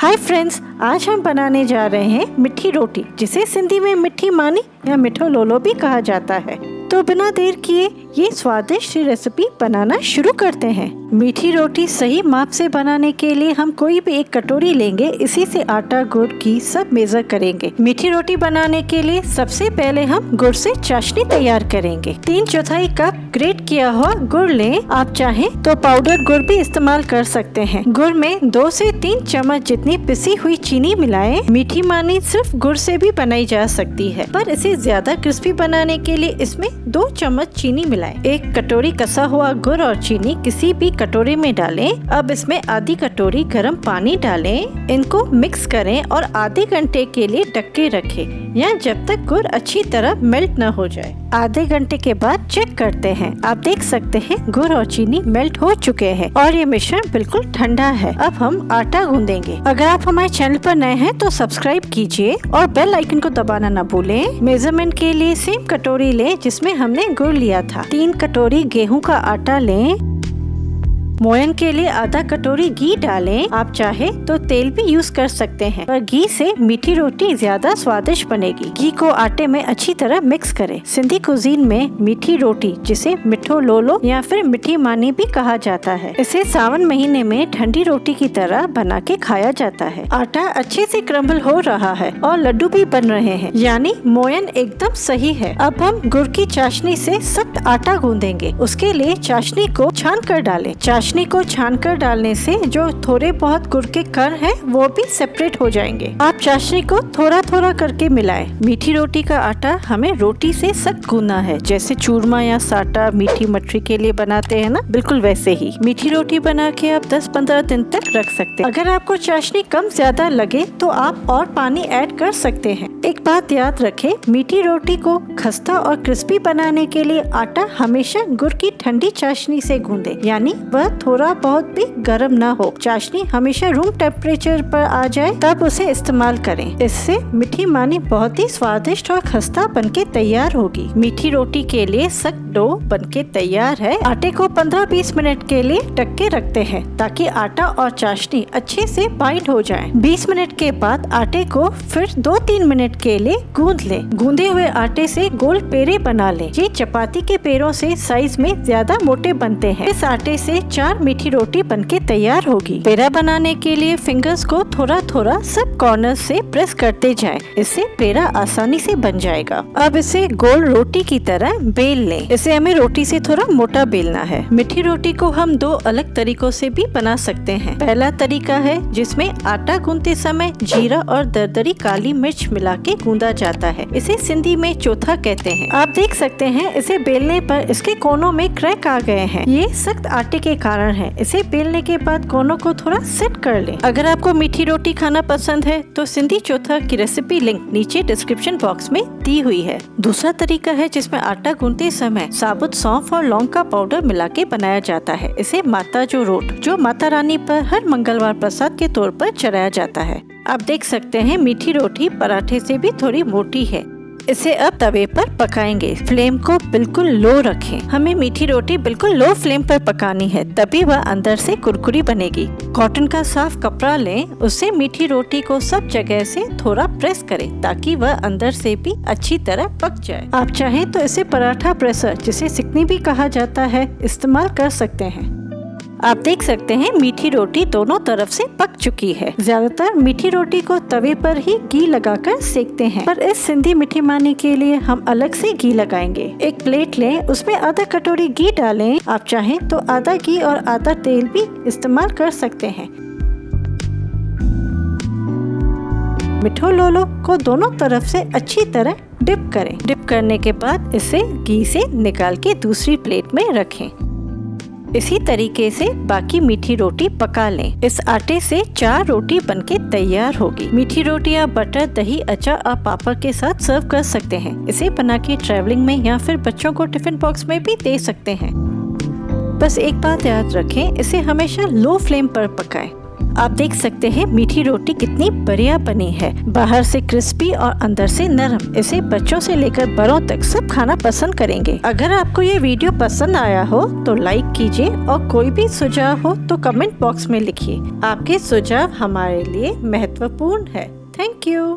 Hi friends, आज हम बनाने जा रहे हैं मिठी रोटी, जिसे सिंधी में मिठी मानी या मिठो लोलो भी कहा जाता है। तो बिना देर किए ये स्वादिष्ट रेसिपी बनाना शुरू करते हैं। मीठी रोटी सही माप से बनाने के लिए हम कोई भी एक कटोरी लेंगे, इसी से आटा गुड़ घी सब मेजर करेंगे। मीठी रोटी बनाने के लिए सबसे पहले हम गुड़ से चाशनी तैयार करेंगे। 3/4 कप ग्रेट किया हुआ गुड़ लें। आप चाहें तो पाउडर गुड़ भी इस्तेमाल कर सकते हैं। गुड़ में 2 से 3 चम्मच जितनी पिसी हुई चीनी मिलाएं। मीठी मानी सिर्फ गुड़ से भी बनाई जा सकती है, पर इसे ज्यादा क्रिस्पी बनाने के लिए इसमें 2 चम्मच चीनी मिलाएं। 1 कटोरी कसा हुआ गुड़ और चीनी किसी भी कटोरी में डालें। अब इसमें आधी कटोरी गर्म पानी डालें। इनको मिक्स करें और आधे घंटे के लिए ढक के रखें, या जब तक गुड़ अच्छी तरह मेल्ट न हो जाए। आधे घंटे के बाद चेक करते हैं। आप देख सकते हैं गुड़ और चीनी मेल्ट हो चुके हैं और ये मिश्रण बिल्कुल ठंडा है। अब हम आटा गूंदेंगे। अगर आप हमारे चैनल पर नए हैं तो सब्सक्राइब कीजिए और बेल आइकन को दबाना न भूलें। मेजरमेंट के लिए सेम कटोरी लें जिसमें हमने गुड़ लिया था। 3 कटोरी गेहूं का आटा लें। मोयन के लिए आधा कटोरी घी डालें। आप चाहे तो तेल भी यूज कर सकते हैं, पर घी से मीठी रोटी ज्यादा स्वादिष्ट बनेगी। घी को आटे में अच्छी तरह मिक्स करें। सिंधी कुजीन में मीठी रोटी, जिसे मिठो लोलो या फिर मिठी मानी भी कहा जाता है, इसे सावन महीने में ठंडी रोटी की तरह बना के खाया जाता है। आटा अच्छे से क्रम्बल हो रहा है और लड्डू भी बन रहे हैं, यानी मोयन एकदम सही है। अब हम गुड़ की चाशनी से सख्त आटा गूंदेंगे। उसके लिए चाशनी को छान कर डालें। चाशनी को छानकर डालने से जो थोड़े बहुत गुड़ के कण हैं वो भी सेपरेट हो जाएंगे। आप चाशनी को थोड़ा थोड़ा करके मिलाएं। मीठी रोटी का आटा हमें रोटी से सख्त गूंदना है, जैसे चूरमा या साटा मीठी मठरी के लिए बनाते हैं ना, बिल्कुल वैसे ही। मीठी रोटी बना के आप 10-15 दिन तक रख सकते हैं। अगर आपको चाशनी कम ज्यादा लगे तो आप और पानी ऐड कर सकते हैं। एक बात याद रखें, मीठी रोटी को खस्ता और क्रिस्पी बनाने के लिए आटा हमेशा गुड़ की ठंडी चाशनी से गूंदे, यानी वह थोड़ा बहुत भी गर्म ना हो। चाशनी हमेशा रूम टेम्परेचर पर आ जाए तब उसे इस्तेमाल करें। इससे मीठी मानी बहुत ही स्वादिष्ट और खस्ता बनके तैयार होगी। मीठी रोटी के लिए सख्त डो बनके तैयार है। आटे को 15-20 मिनट के लिए ढक के रखते हैं ताकि आटा और चाशनी अच्छे से बाइंड हो जाए। 20 मिनट के बाद आटे को फिर 2-3 मिनट के लिए गूंद लें। गूंदे हुए आटे से गोल पेड़े बना लें। ये चपाती के पेड़ों से साइज में ज्यादा मोटे बनते हैं। इस आटे से 4 मीठी रोटी बनके तैयार होगी। पेड़ा बनाने के लिए फिंगर्स को थोड़ा थोड़ा सब कॉर्नर से प्रेस करते जाएं। इससे पेड़ा आसानी से बन जाएगा। अब इसे गोल रोटी की तरह बेल लें। इसे हमें रोटी से थोड़ा मोटा बेलना है। मीठी रोटी को हम 2 अलग तरीकों से भी बना सकते हैं। पहला तरीका है जिसमें आटा गूंदते समय जीरा और दरदरी काली मिर्च मिला के गूंदा जाता है। इसे सिंधी में चौथा कहते हैं। आप देख सकते हैं इसे बेलने पर इसके कोनों में क्रैक आ गए हैं। ये सख्त आटे के कारण है। इसे बेलने के बाद कोनों को थोड़ा सेट कर लें। अगर आपको मीठी रोटी खाना पसंद है तो सिंधी चौथा की रेसिपी लिंक नीचे डिस्क्रिप्शन बॉक्स में दी हुई है। दूसरा तरीका है जिसमें आटा गूंदते समय साबुत सौंफ और लौंग का पाउडर मिला के बनाया जाता है। इसे माता जो रोट, जो माता रानी पर हर मंगलवार प्रसाद के तौर पर चढ़ाया जाता है। आप देख सकते हैं मीठी रोटी पराठे से भी थोड़ी मोटी है। इसे अब तवे पर पकाएंगे। फ्लेम को बिल्कुल लो रखें। हमें मीठी रोटी बिल्कुल लो फ्लेम पर पकानी है, तभी वह अंदर से कुरकुरी बनेगी। कॉटन का साफ कपड़ा लें, उससे मीठी रोटी को सब जगह से थोड़ा प्रेस करें ताकि वह अंदर से भी अच्छी तरह पक जाए। आप चाहें तो इसे पराठा प्रेसर, जिसे सिकनी भी कहा जाता है, इस्तेमाल कर सकते हैं। आप देख सकते हैं मीठी रोटी दोनों तरफ से पक चुकी है। ज्यादातर मीठी रोटी को तवे पर ही घी लगाकर सेकते हैं, पर इस सिंधी मीठी मानी के लिए हम अलग से घी लगाएंगे। एक प्लेट लें, उसमें आधा कटोरी घी डालें। आप चाहें तो आधा घी और आधा तेल भी इस्तेमाल कर सकते हैं। मिठो लोलो को दोनों तरफ से अच्छी तरह डिप करें। डिप करने के बाद इसे घी से निकाल के दूसरी प्लेट में रखें। इसी तरीके से बाकी मीठी रोटी पका लें। इस आटे से 4 रोटी बनके तैयार होगी। मीठी रोटियां बटर, दही, अचार और पापड़ के साथ सर्व कर सकते हैं। इसे बना के ट्रैवलिंग में या फिर बच्चों को टिफिन बॉक्स में भी दे सकते हैं। बस एक बात याद रखें, इसे हमेशा लो फ्लेम पर पकाएं। आप देख सकते हैं मीठी रोटी कितनी बढ़िया बनी है, बाहर से क्रिस्पी और अंदर से नरम। इसे बच्चों से लेकर बड़ों तक सब खाना पसंद करेंगे। अगर आपको ये वीडियो पसंद आया हो तो लाइक कीजिए और कोई भी सुझाव हो तो कमेंट बॉक्स में लिखिए। आपके सुझाव हमारे लिए महत्वपूर्ण है। Thank you.